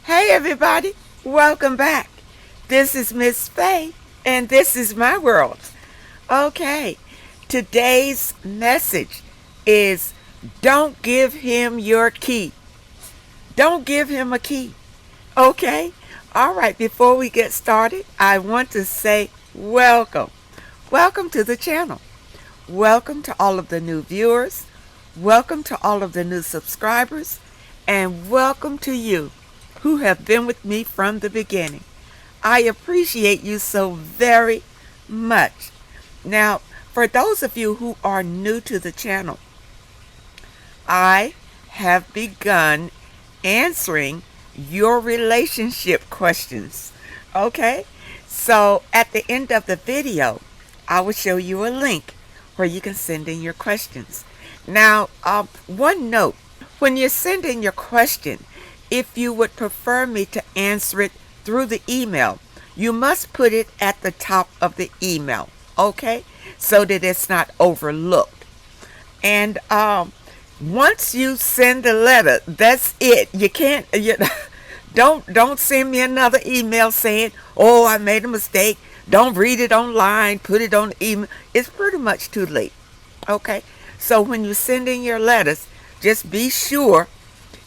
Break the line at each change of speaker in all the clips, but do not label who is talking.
Hey everybody, welcome back. This is Miss Faye and this is my world. Okay, today's message is don't give him your key. Don't give him a key. Okay? All right, before we get started, I want to say welcome. Welcome to the channel. Welcome to all of the new viewers. Welcome to all of the new subscribers. And welcome to you who have been with me from the beginning. I appreciate you so very much. Now, for those of you who are new to the channel, I have begun answering your relationship questions. Okay? So at the end of the video, I will show you a link where you can send in your questions. Now, one note, when you send in your question, if you would prefer me to answer it through the email, you must put it at the top of the email, okay? So that it's not overlooked. And once you send the letter, that's it. You can't, don't send me another email saying, oh, I made a mistake. Don't read it online, put it on the email. It's pretty much too late, okay? So when you send in your letters, just be sure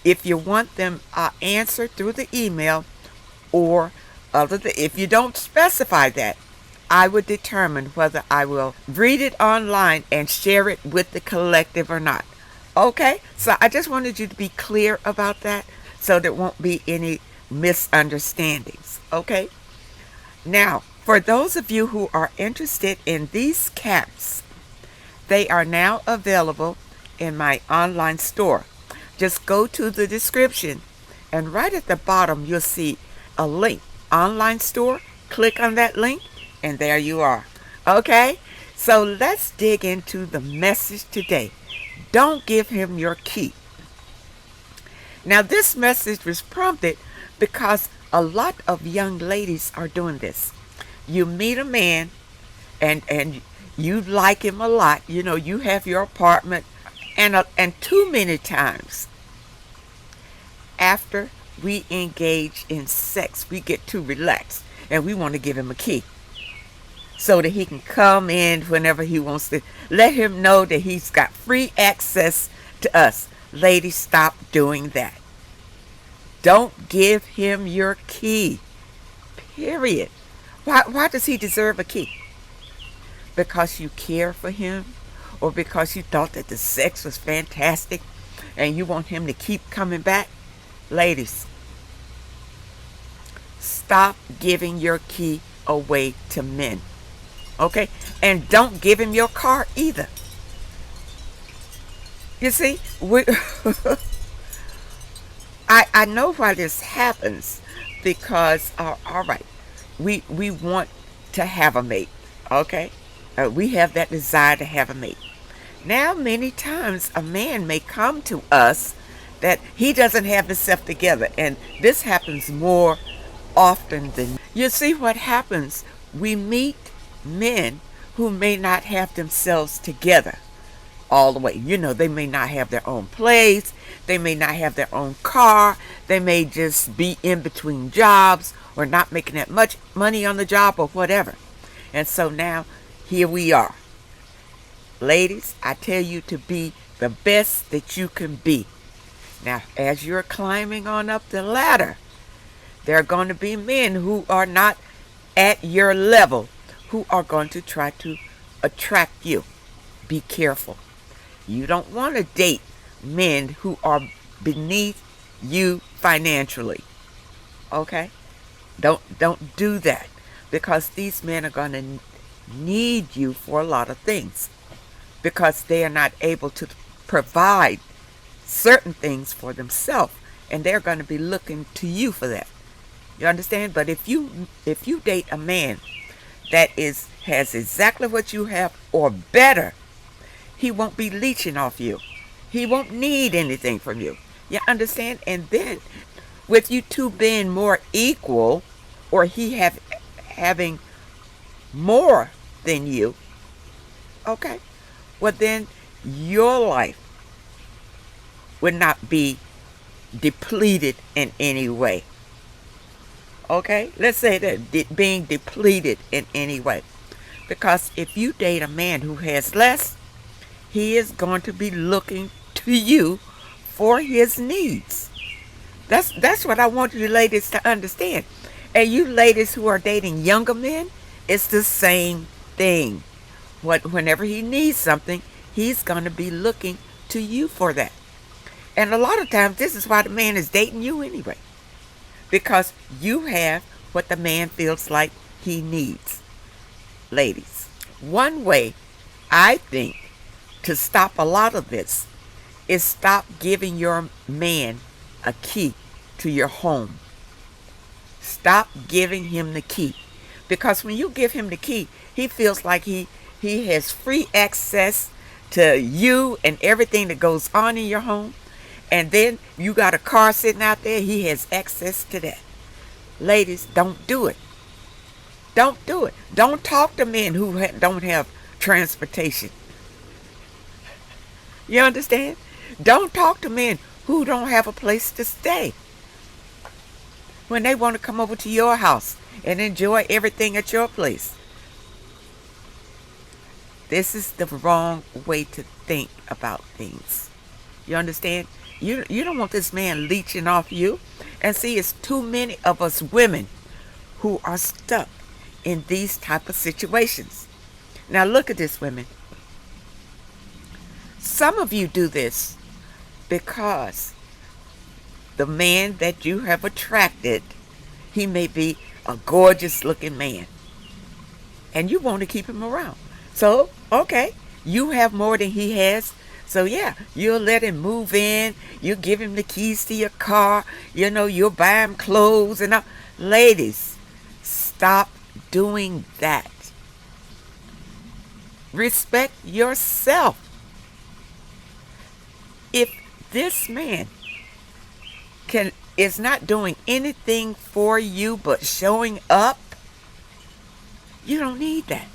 if you want them answered through the email or if you don't specify that, I would determine whether I will read it online and share it with the collective or not. Okay? So I just wanted you to be clear about that so there won't be any misunderstandings. Okay? Now, for those of you who are interested in these caps, they are now available in my online store. Just go to the description and right at the bottom you'll see a link, online store. Click on that link and there you are. Okay, so let's dig into the message today. Don't give him your key. Now this message was prompted because a lot of young ladies are doing this. You meet a man and you like him a lot. You know, you have your apartment, and too many times after we engage in sex, we get too relaxed and we want to give him a key so that he can come in whenever he wants to. Let him know that he's got free access to us. Ladies, stop doing that. Don't give him your key. Period. Why does he deserve a key? Because you care for him, or because you thought that the sex was fantastic and you want him to keep coming back? Ladies, stop giving your key away to men. Okay? And don't give him your car either. You see, I know why this happens because, all right, we want to have a mate. Okay? We have that desire to have a mate. Now, many times a man may come to us that he doesn't have himself together, and this happens more often than you see. What happens, we meet men who may not have themselves together all the way. You know, they may not have their own place, they may not have their own car, they may just be in between jobs or not making that much money on the job or whatever. And so now here we are. Ladies, I tell you to be the best that you can be. Now, as you're climbing on up the ladder, there are going to be men who are not at your level who are going to try to attract you. Be careful. You don't want to date men who are beneath you financially. Okay? Don't do that, because these men are going to need you for a lot of things, because they are not able to provide certain things for themselves, and they're going to be looking to you for that. You understand? But if you date a man that has exactly what you have or better, he won't be leeching off you. He won't need anything from you. You understand? And then with you two being more equal, or he having more than you, okay, well then your life would not be depleted in any way. Okay? Let's say that being depleted in any way. Because if you date a man who has less, he is going to be looking to you for his needs. That's what I want you ladies to understand. And you ladies who are dating younger men, it's the same thing. Whenever he needs something, he's going to be looking to you for that. And a lot of times, this is why the man is dating you anyway. Because you have what the man feels like he needs. Ladies, one way I think to stop a lot of this is stop giving your man a key to your home. Stop giving him the key. Because when you give him the key, he feels like he has free access to you and everything that goes on in your home. And then you got a car sitting out there, he has access to that. Ladies, don't do it. Don't do it. Don't talk to men who don't have transportation. You understand? Don't talk to men who don't have a place to stay. When they want to come over to your house and enjoy everything at your place. This is the wrong way to think about things. You understand? You don't want this man leeching off you. And see, it's too many of us women who are stuck in these type of situations. Now look at this, women. Some of you do this because the man that you have attracted, he may be a gorgeous looking man. And you want to keep him around. So, okay, you have more than he has. So yeah, you'll let him move in. You give him the keys to your car. You'll buy him clothes and all. Ladies, stop doing that. Respect yourself. If this man is not doing anything for you but showing up, you don't need that.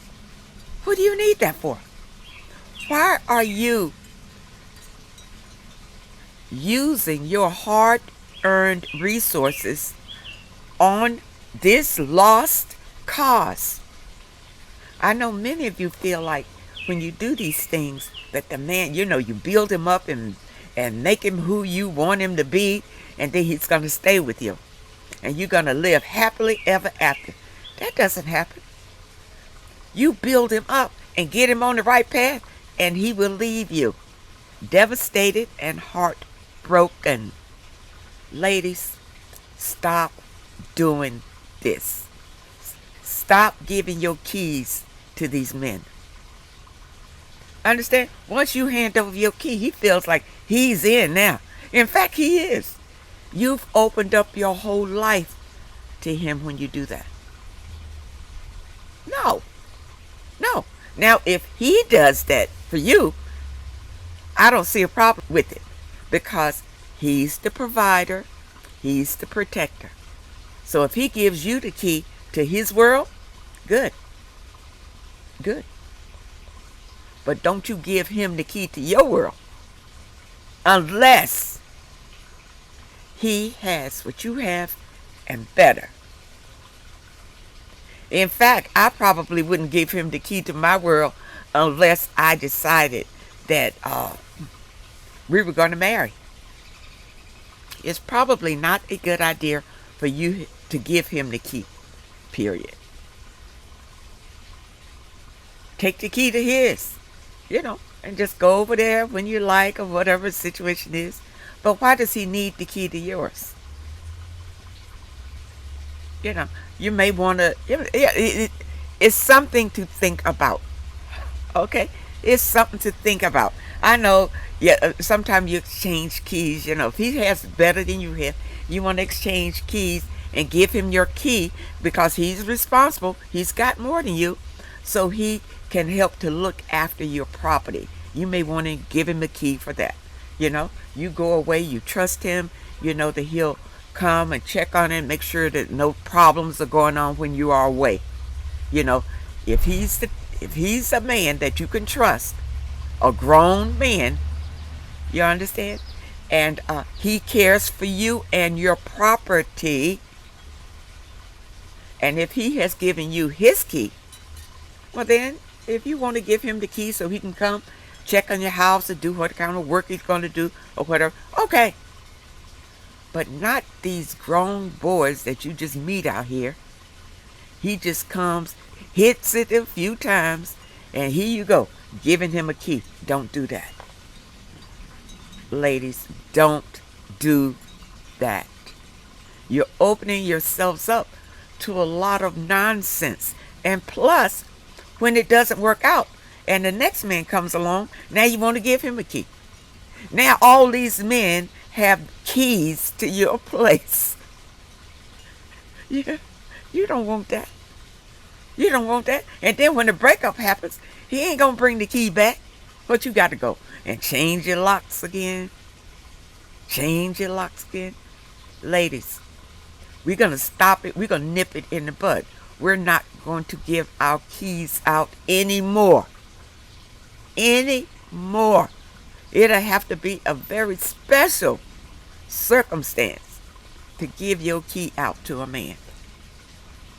What do you need that for? Why are you using your hard-earned resources on this lost cause? I know many of you feel like when you do these things that the man, you build him up and make him who you want him to be, and then he's going to stay with you. And you're going to live happily ever after. That doesn't happen. You build him up and get him on the right path, and he will leave you devastated and heartbroken. Ladies, stop doing this. Stop giving your keys to these men. Understand? Once you hand over your key, he feels like he's in now. In fact, he is. You've opened up your whole life to him when you do that. No. Now, if he does that for you, I don't see a problem with it. Because he's the provider. He's the protector. So if he gives you the key to his world, good. But don't you give him the key to your world unless he has what you have and better. In fact, I probably wouldn't give him the key to my world unless I decided that we were going to marry. It's probably not a good idea for you to give him the key, period. Take the key to his, and just go over there when you like or whatever the situation is. But why does he need the key to yours? You may want to, it's something to think about. Okay? It's something to think about. I know, sometimes you exchange keys. If he has better than you have, you want to exchange keys and give him your key because he's responsible. He's got more than you. So he can help to look after your property. You may want to give him the key for that. You go away, you trust him, that he'll come and check on it, make sure that no problems are going on when you are away. If he's a man that you can trust, a grown man, you understand, and he cares for you and your property, And if he has given you his key, well then, if you want to give him the key so he can come check on your house and do what kind of work he's going to do or whatever, okay. But not these grown boys that you just meet out here. He just comes, hits it a few times, and here you go, giving him a key. Don't do that. Ladies, don't do that. You're opening yourselves up to a lot of nonsense. And plus, when it doesn't work out and the next man comes along, now you want to give him a key. Now all these men have keys to your place. Yeah, you don't want that. You don't want that. And then when the breakup happens, he ain't going to bring the key back. But you got to go and change your locks again. Change your locks again. Ladies, we're going to stop it. We're going to nip it in the bud. We're not going to give our keys out anymore. Anymore. It'll have to be a very special circumstance to give your key out to a man.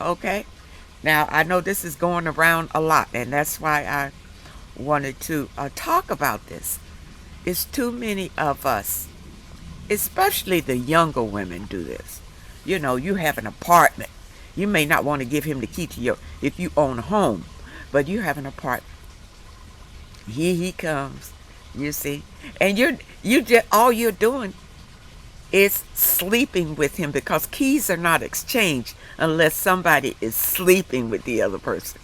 Okay? Now, I know this is going around a lot, and that's why I wanted to talk about this. It's too many of us, especially the younger women, do this. You know, you have an apartment. You may not want to give him the key to your, if you own a home, but you have an apartment. Here he comes, you see. And you just, all you're doing is sleeping with him, because keys are not exchanged unless somebody is sleeping with the other person.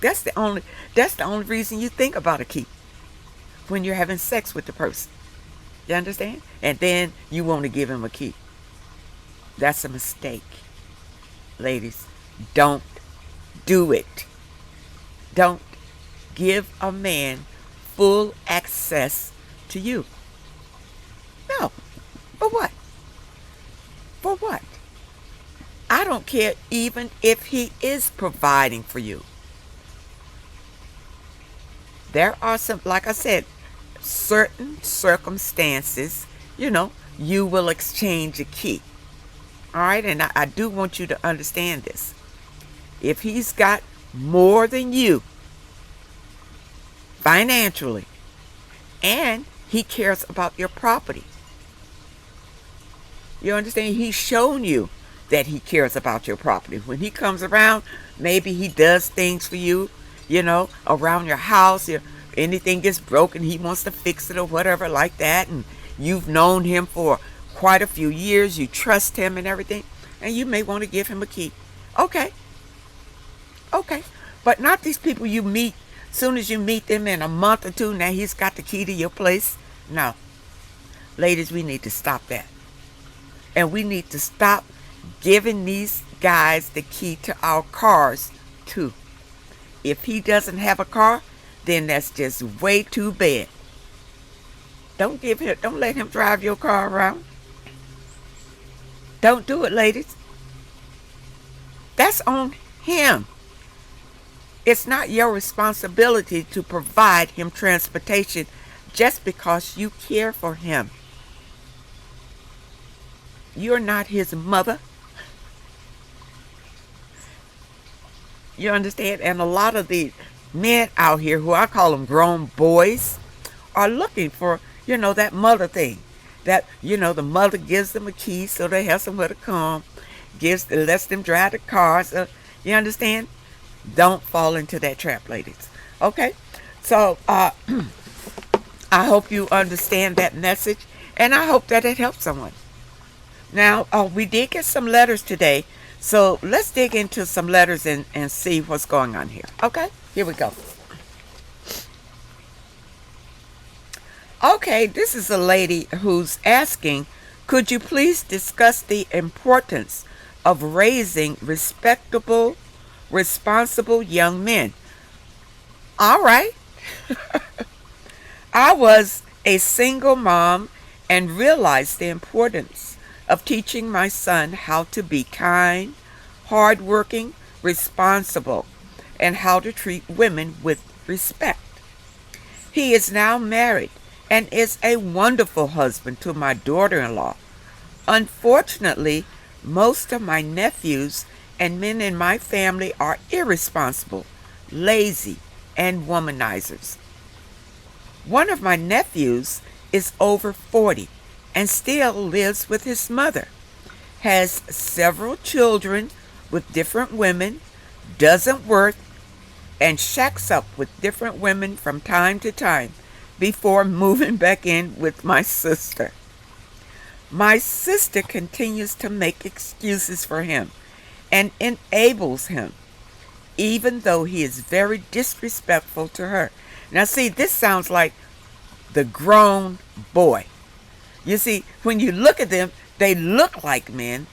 That's the only reason you think about a key, when you're having sex with the person. You understand? And then you want to give him a key. That's a mistake. Ladies, don't do it. Don't give a man full access to you. No. For what? For what? I don't care even if he is providing for you. There are some, like I said, certain circumstances, you know, you will exchange a key. All right, and I do want you to understand this. If he's got more than you financially, and he cares about your property, you understand? He's shown you that he cares about your property. When he comes around, maybe he does things for you, you know, around your house. Anything gets broken, he wants to fix it or whatever like that. And you've known him for quite a few years. You trust him and everything. And you may want to give him a key. Okay. Okay. But not these people you meet. Soon as you meet them in a month or two, now he's got the key to your place. No. Ladies, we need to stop that. And we need to stop giving these guys the key to our cars too. If he doesn't have a car, then that's just way too bad. Don't let him drive your car around. Don't do it, ladies. That's on him. It's not your responsibility to provide him transportation just because you care for him. You're not his mother. You understand? And a lot of the men out here, who I call them grown boys, are looking for, you know, that mother thing. That, you know, the mother gives them a key so they have somewhere to come. Lets them drive the cars. You understand? Don't fall into that trap, ladies. Okay? So, I hope you understand that message. And I hope that it helps someone. Now, we did get some letters today. So let's dig into some letters and see what's going on here. Okay? Here we go. Okay, this is a lady who's asking, could you please discuss the importance of raising respectable, responsible young men? All right. I was a single mom and realized the importance of teaching my son how to be kind, hardworking, responsible, and how to treat women with respect. He is now married and is a wonderful husband to my daughter-in-law. Unfortunately, most of my nephews And men in my family are irresponsible, lazy, and womanizers. One of my nephews is over 40 and still lives with his mother, has several children with different women, doesn't work, and shacks up with different women from time to time before moving back in with my sister. My sister continues to make excuses for him and enables him, even though he is very disrespectful to her. Now, see, this sounds like the grown boy. You see, when you look at them, they look like men,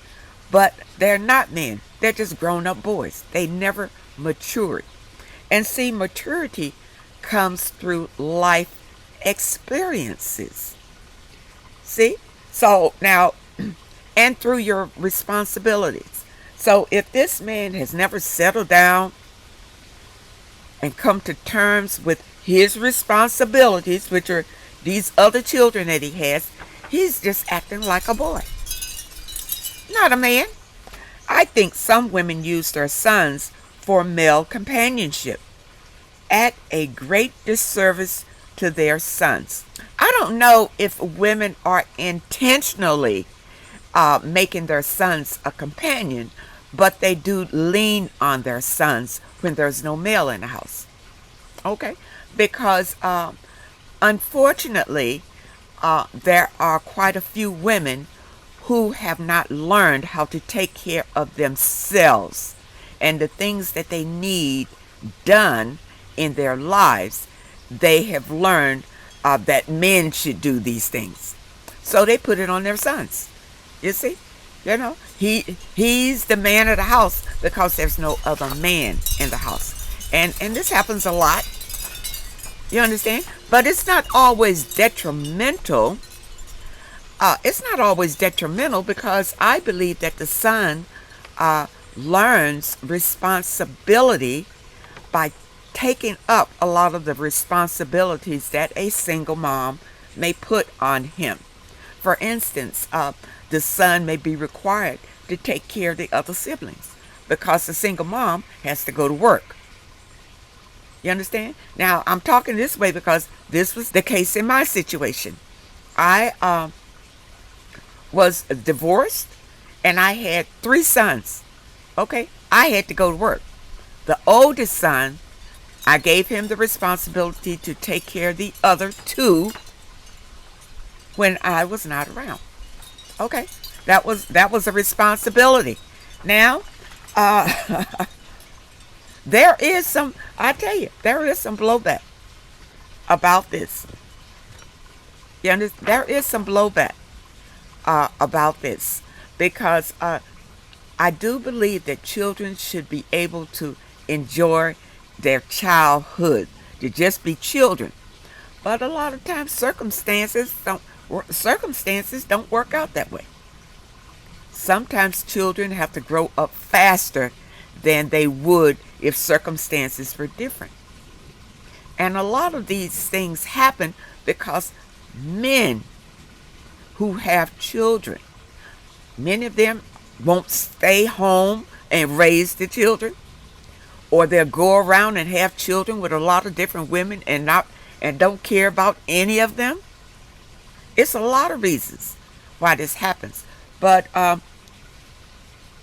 but they're not men. They're just grown up boys. They never matured. And see, maturity comes through life experiences. See? So now, and through your responsibilities. So if this man has never settled down and come to terms with his responsibilities, which are these other children that he has, he's just acting like a boy, not a man. I think some women use their sons for male companionship at a great disservice to their sons. I don't know if women are intentionally making their sons a companion, but they do lean on their sons when there's no male in the house. Okay? Because unfortunately, there are quite a few women who have not learned how to take care of themselves and the things that they need done in their lives. They have learned that men should do these things. So they put it on their sons. You see? You know, he's the man of the house because there's no other man in the house. And this happens a lot. You understand? But it's not always detrimental. It's not always detrimental because I believe that the son learns responsibility by taking up a lot of the responsibilities that a single mom may put on him. For instance, the son may be required to take care of the other siblings because the single mom has to go to work. You understand? Now, I'm talking this way because this was the case in my situation. I was divorced and I had 3 sons. Okay? I had to go to work. The oldest son, I gave him the responsibility to take care of the other 2 when I was not around. Okay? That was a responsibility. Now, there is some blowback about this. You understand? There is some blowback about this because I do believe that children should be able to enjoy their childhood, to just be children. But a lot of times circumstances don't work out that way. Sometimes children have to grow up faster than they would if circumstances were different. And a lot of these things happen because men who have children, many of them won't stay home and raise the children, or they'll go around and have children with a lot of different women and don't care about any of them. It's a lot of reasons why this happens. But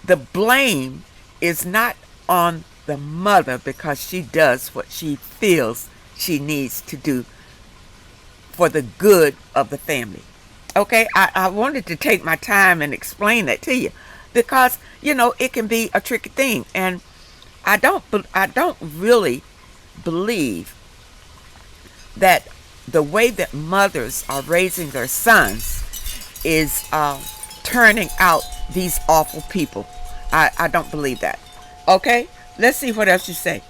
the blame is not on the mother because she does what she feels she needs to do for the good of the family. Okay, I wanted to take my time and explain that to you because, it can be a tricky thing. And I don't really believe that the way that mothers are raising their sons is turning out these awful people. I don't believe that. Okay, let's see what else you say.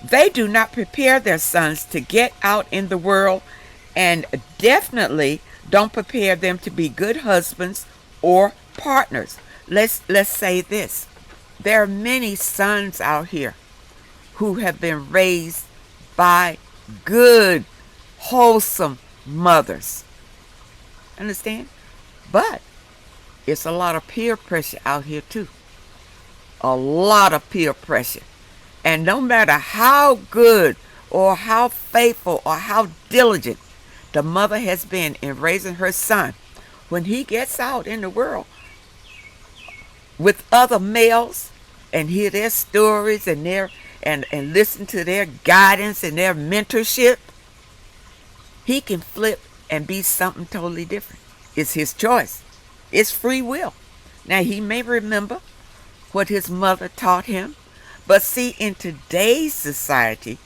They do not prepare their sons to get out in the world and definitely don't prepare them to be good husbands or partners. Let's say this. There are many sons out here who have been raised by good, wholesome mothers. Understand? But it's a lot of peer pressure out here too. a lot of peer pressure. And no matter how good or how faithful or how diligent the mother has been in raising her son, when he gets out in the world with other males and hear their stories and and listen to their guidance and their mentorship, he can flip and be something totally different. It's his choice. It's free will. Now he may remember what his mother taught him, but see, in today's society,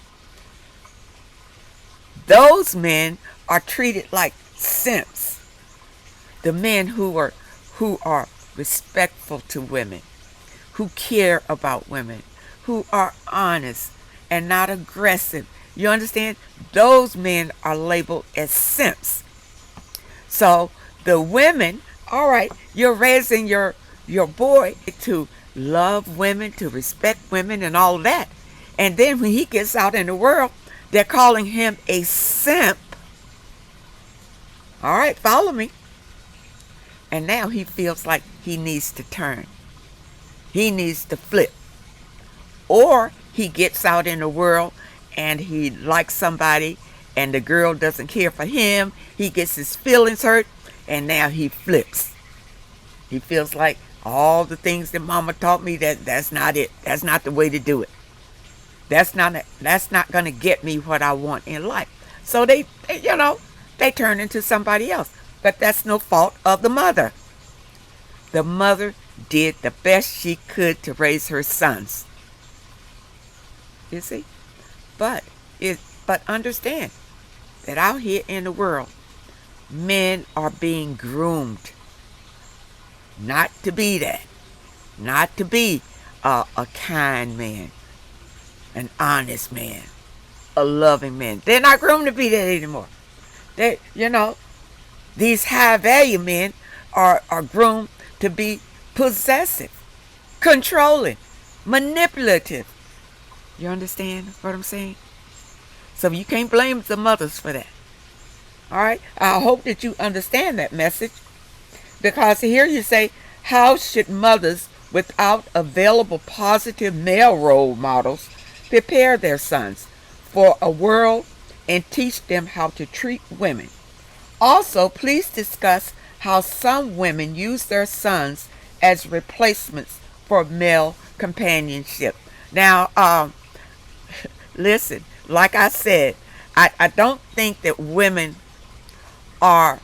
those men are treated like simps. The men who are respectful to women, who care about women, who are honest and not aggressive. You understand? Those men are labeled as simps. So the women, all right, you're raising your boy to love women, to respect women and all that. And then when he gets out in the world, they're calling him a simp. All right, follow me. And now he feels like he needs to turn. He needs to flip. Or he gets out in the world and he likes somebody and the girl doesn't care for him. He gets his feelings hurt and now he flips. He feels like all the things that mama taught me, that's not it. That's not the way to do it. That's not going to get me what I want in life. So they turn into somebody else. But that's no fault of the mother. The mother did the best she could to raise her sons. You see? But understand that out here in the world, men are being groomed not to be that. Not to be a kind man, an honest man, a loving man. They're not groomed to be that anymore. These high value men are groomed to be possessive, controlling, manipulative. You understand what I'm saying? So you can't blame the mothers for that. All right? I hope that you understand that message. Because here you say, how should mothers without available positive male role models prepare their sons for a world and teach them how to treat women? Also, please discuss how some women use their sons as replacements for male companionship. Now, listen, like I said, I don't think that women are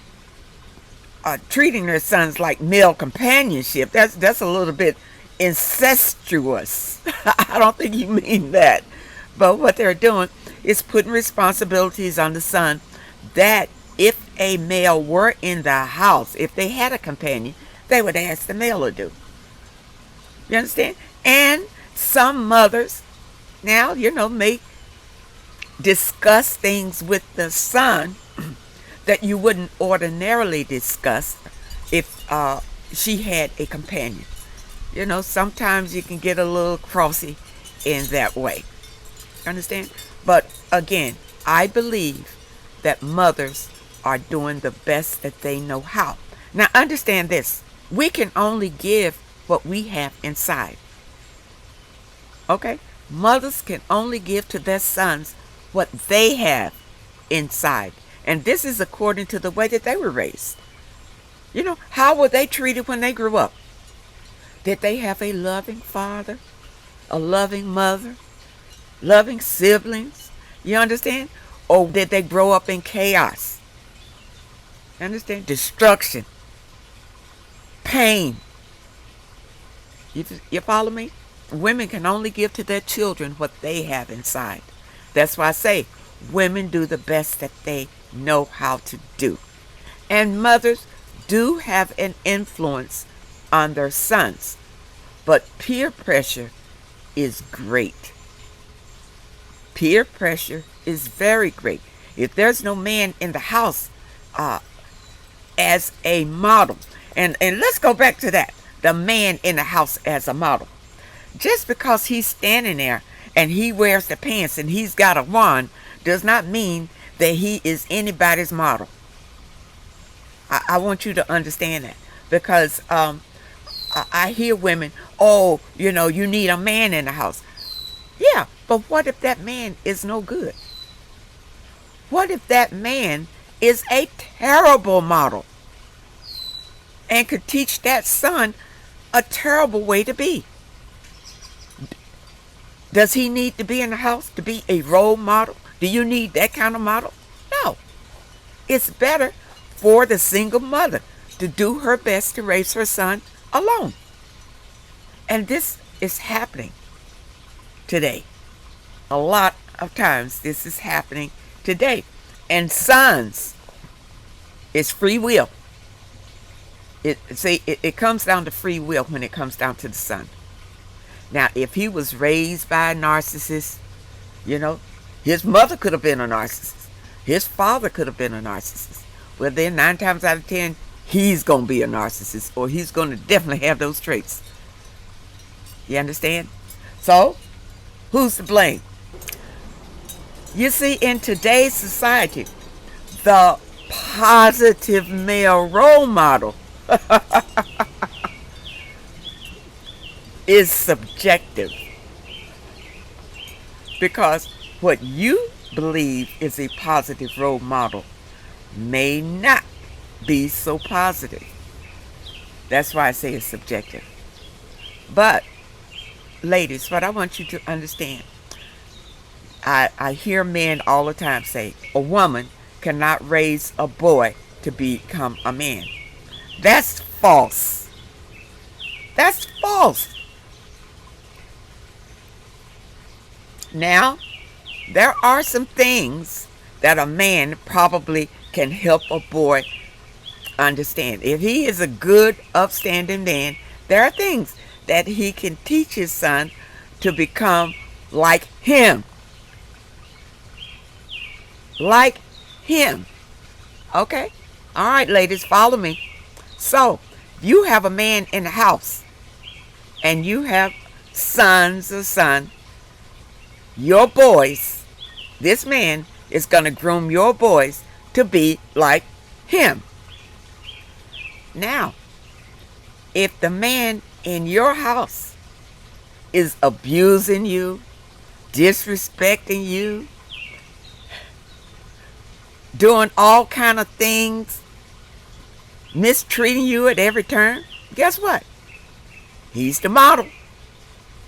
treating their sons like male companionship. That's a little bit incestuous. I don't think you mean that. But what they're doing is putting responsibilities on the son that if a male were in the house, if they had a companion, they would ask the male to do. You understand? And some mothers now, may discuss things with the son that you wouldn't ordinarily discuss if she had a companion. Sometimes you can get a little crossy in that way. Understand? But again, I believe that mothers are doing the best that they know how. Now understand this. We can only give what we have inside. Okay? Mothers can only give to their sons what they have inside. And this is according to the way that they were raised. How were they treated when they grew up? Did they have a loving father, a loving mother, loving siblings? You understand? Or did they grow up in chaos? Understand? Destruction, pain. You follow me? Women can only give to their children what they have inside. That's why I say women do the best that they know how to do. And mothers do have an influence on their sons. But peer pressure is great. Peer pressure is very great. If there's no man in the house as a model, and let's go back to that, the man in the house as a model. Just because he's standing there and he wears the pants and he's got a wand does not mean that he is anybody's model. I want you to understand that, because I hear women, oh, you need a man in the house. Yeah, but what if that man is no good? What if that man is a terrible model and could teach that son a terrible way to be? Does he need to be in the house to be a role model? Do you need that kind of model? No. It's better for the single mother to do her best to raise her son alone. And this is happening today. A lot of times this is happening today. And sons, it's free will. It comes down to free will when it comes down to the son. Now, if he was raised by a narcissist, his mother could have been a narcissist. His father could have been a narcissist. Well, then 9 times out of 10, he's going to be a narcissist, or he's going to definitely have those traits. You understand? So, who's to blame? You see, in today's society, the positive male role model is subjective. Because what you believe is a positive role model may not be so positive. That's why I say it's subjective. But, ladies, what I want you to understand, I hear men all the time say, a woman cannot raise a boy to become a man. That's false. That's false. Now, there are some things that a man probably can help a boy understand. If he is a good, upstanding man, there are things that he can teach his son to become like him. Like him. Okay? All right, ladies, follow me. So, you have a man in the house, and you have sons or son. Your boys, this man is going to groom your boys to be like him. Now, if the man in your house is abusing you, disrespecting you, doing all kind of things, mistreating you at every turn, guess what? He's the model.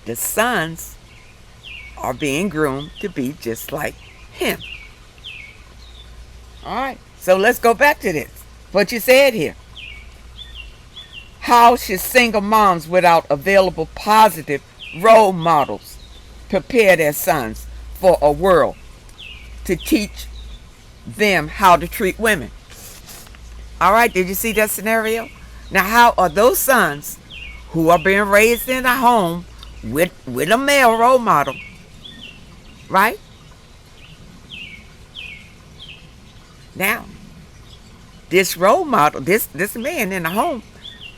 The sons are being groomed to be just like him. All right, so let's go back to this. What you said here. How should single moms without available positive role models prepare their sons for a world to teach them how to treat women? All right, did you see that scenario? Now, how are those sons who are being raised in a home with a male role model, right? Now, this role model, this man in the home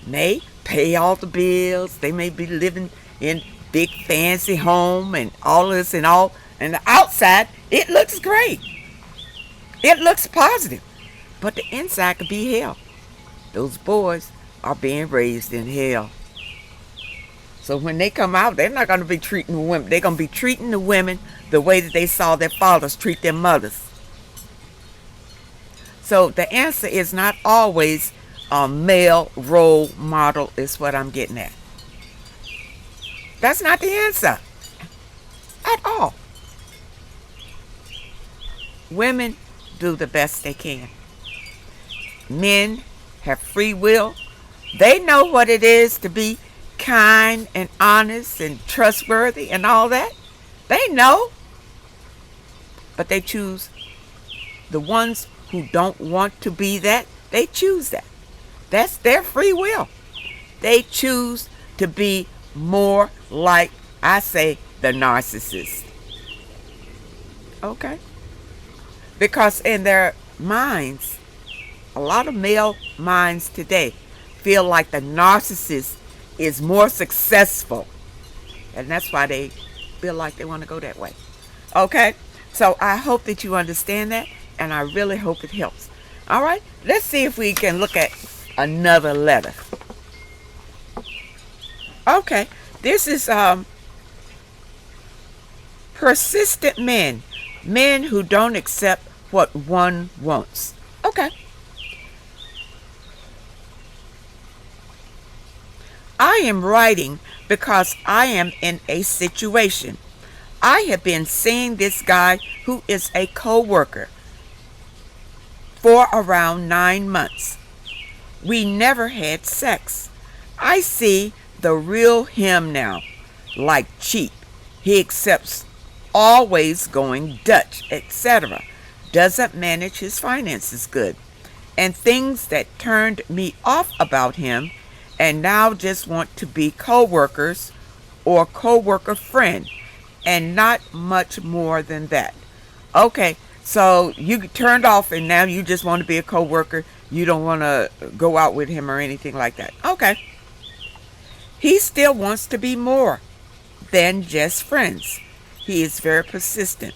may pay all the bills. They may be living in big fancy home and all this and all. And the outside, it looks great. It looks positive. But the inside could be hell. Those boys are being raised in hell. So when they come out, they're not going to be treating the women. They're going to be treating the women the way that they saw their fathers treat their mothers. So the answer is not always a male role model is what I'm getting at. That's not the answer at all. Women do the best they can. Men have free will. They know what it is to be kind and honest and trustworthy and all that. They know. But they choose. The ones who don't want to be that, they choose that. That's their free will. They choose to be more like, I say, the narcissist. Okay? Because in their minds, a lot of male minds today feel like the narcissist is more successful. And that's why they feel like they want to go that way. Okay? So I hope that you understand that, and I really hope it helps. All right? Let's see if we can look at another letter. Okay, this is persistent men, men who don't accept what one wants. Okay. I am writing because I am in a situation. I have been seeing this guy who is a co-worker for around 9 months. We never had sex. I see the real him now, like cheap. He accepts always going Dutch, etc. Doesn't manage his finances good. And things that turned me off about him, and now just want to be co-workers or co-worker friend, and not much more than that. Okay, so you turned off and now you just want to be a co-worker. You don't want to go out with him or anything like that. Okay. He still wants to be more than just friends. He is very persistent.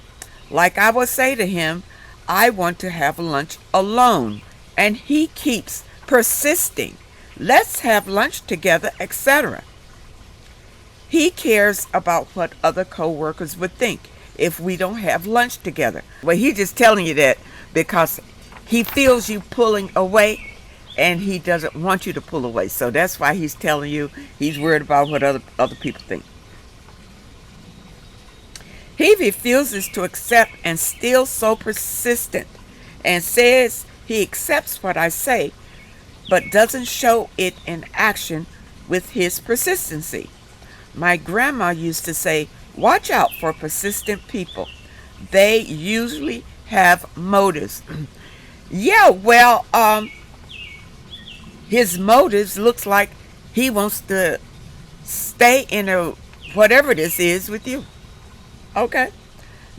Like I will say to him, I want to have lunch alone, and he keeps persisting. Let's have lunch together, etc. He cares about what other co-workers would think if we don't have lunch together. Well, he's just telling you that because he feels you pulling away, and he doesn't want you to pull away. So that's why he's telling you he's worried about what other people think. He refuses to accept and still so persistent, and says he accepts what I say, but doesn't show it in action with his persistency. My grandma used to say, watch out for persistent people. They usually have motives. Yeah, well, his motives looks like he wants to stay in a whatever this is with you. Okay.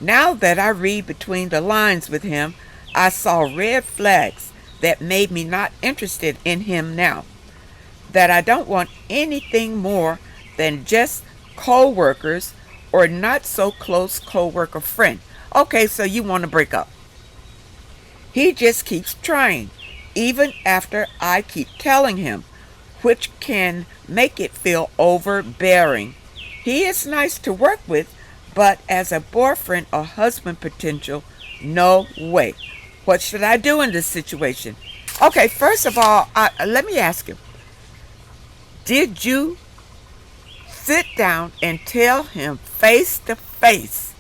Now that I read between the lines with him, I saw red flags that made me not interested in him now. That I don't want anything more than just co-workers or not so close co-worker friend. Okay, so you want to break up. He just keeps trying, even after I keep telling him, which can make it feel overbearing. He is nice to work with, but as a boyfriend or husband potential, no way. What should I do in this situation? Okay, first of all, let me ask you, did you sit down and tell him face to face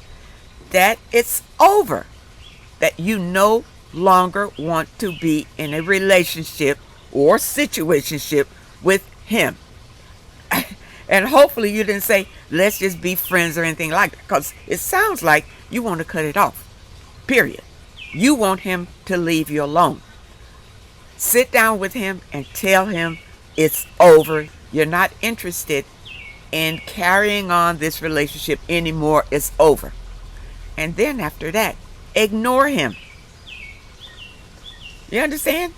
that it's over, that you no longer want to be in a relationship or situationship with him? And hopefully you didn't say, let's just be friends or anything like that, because it sounds like you want to cut it off, period. You want him to leave you alone. Sit down with him and tell him it's over. You're not interested in carrying on this relationship anymore. It's over. And then after that, ignore him. You understand?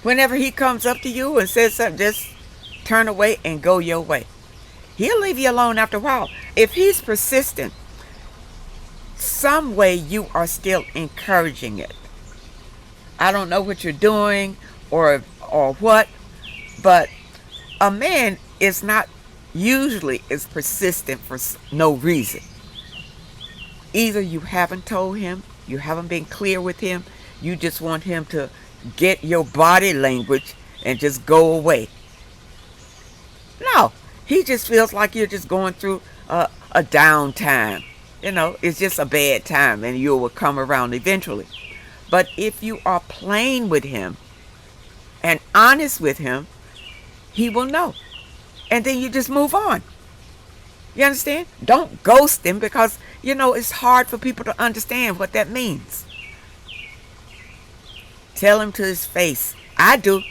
Whenever he comes up to you and says something, just turn away and go your way. He'll leave you alone after a while. If he's persistent, some way you are still encouraging it. I don't know what you're doing or what, but a man is not usually is persistent for no reason. Either you haven't told him, you haven't been clear with him, you just want him to get your body language and just go away. No, he just feels like you're just going through a down time. You know, it's just a bad time, and you will come around eventually. But if you are plain with him and honest with him, he will know. And then you just move on. You understand? Don't ghost him, because, you know, it's hard for people to understand what that means. Tell him to his face. I do.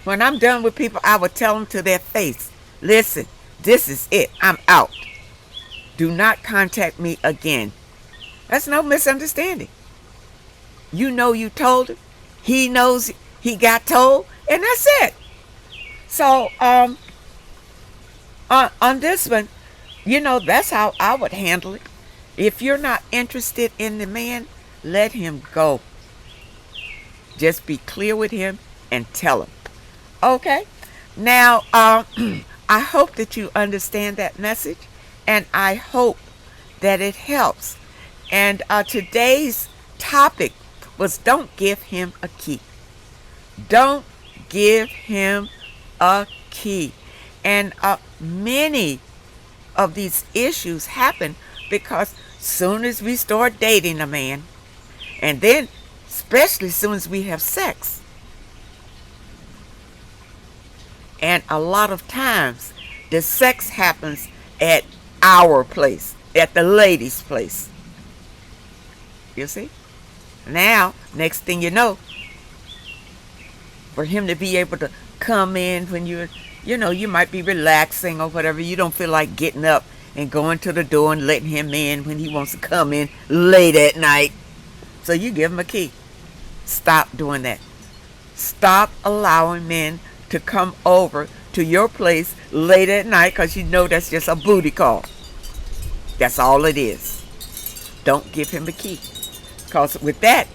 When I'm done with people, I will tell them to their face. Listen, this is it. I'm out. Do not contact me again. That's no misunderstanding. You know you told him. He knows he got told. And that's it. So, on this one, you know, that's how I would handle it. If you're not interested in the man, let him go. Just be clear with him and tell him. Okay? Now, I hope that you understand that message, and I hope that it helps. And today's topic was don't give him a key. Don't give him a key. And many of these issues happen because soon as we start dating a man, and then especially as soon as we have sex, and a lot of times the sex happens at our place, at the lady's place. You see? Now, next thing you know, for him to be able to come in when you might be relaxing or whatever, you don't feel like getting up and going to the door and letting him in when he wants to come in late at night. So you give him a key. Stop doing that. Stop allowing men to come over to your place late at night because you know that's just a booty call. That's all it is. Don't give him a key. Because with that,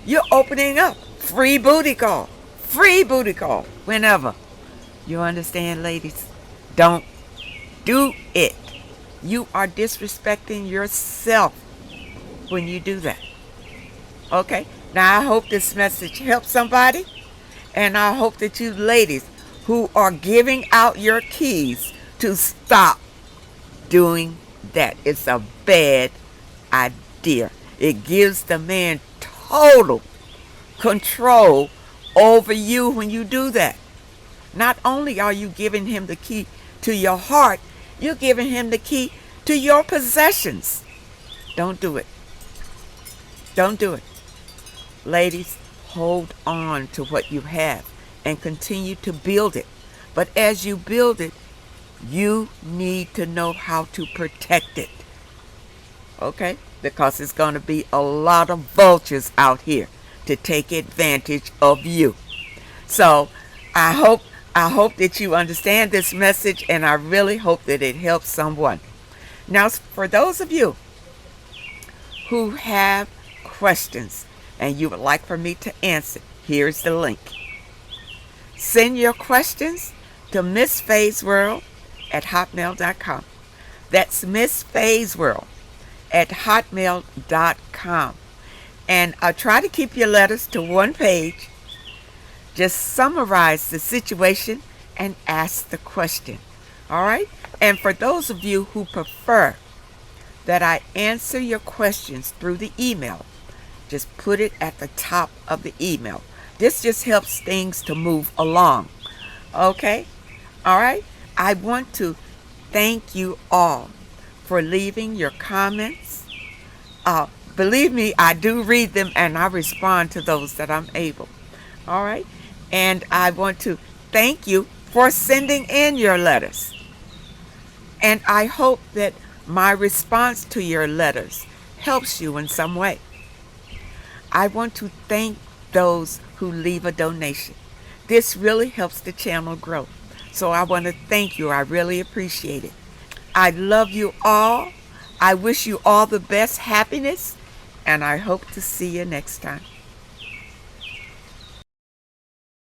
you're opening up free booty call. Free booty call whenever. You understand, ladies? Don't do it. You are disrespecting yourself when you do that. Okay? Now I hope this message helps somebody. And I hope that you ladies who are giving out your keys to stop doing that. It's a bad idea. It gives the man total control over you when you do that. Not only are you giving him the key to your heart, you're giving him the key to your possessions. Don't do it. Don't do it. Ladies, hold on to what you have and continue to build it. But as you build it, you need to know how to protect it. Okay? Because it's going to be a lot of vultures out here to take advantage of you. So I hope that you understand this message, and I really hope that it helps someone. Now, for those of you who have questions and you would like for me to answer, here's the link. Send your questions to Miss Faye's World at hotmail.com. That's Miss Faye's World at hotmail.com. And try to keep your letters to one page. Just summarize the situation and ask the question. All right? And for those of you who prefer that I answer your questions through the email, just put it at the top of the email. This just helps things to move along. Okay? All right? I want to thank you all for leaving your comments. Believe me, I do read them and I respond to those that I'm able. All right? And I want to thank you for sending in your letters. And I hope that my response to your letters helps you in some way. I want to thank those who leave a donation. This really helps the channel grow. So I want to thank you. I really appreciate it. I love you all. I wish you all the best happiness, and I hope to see you next time.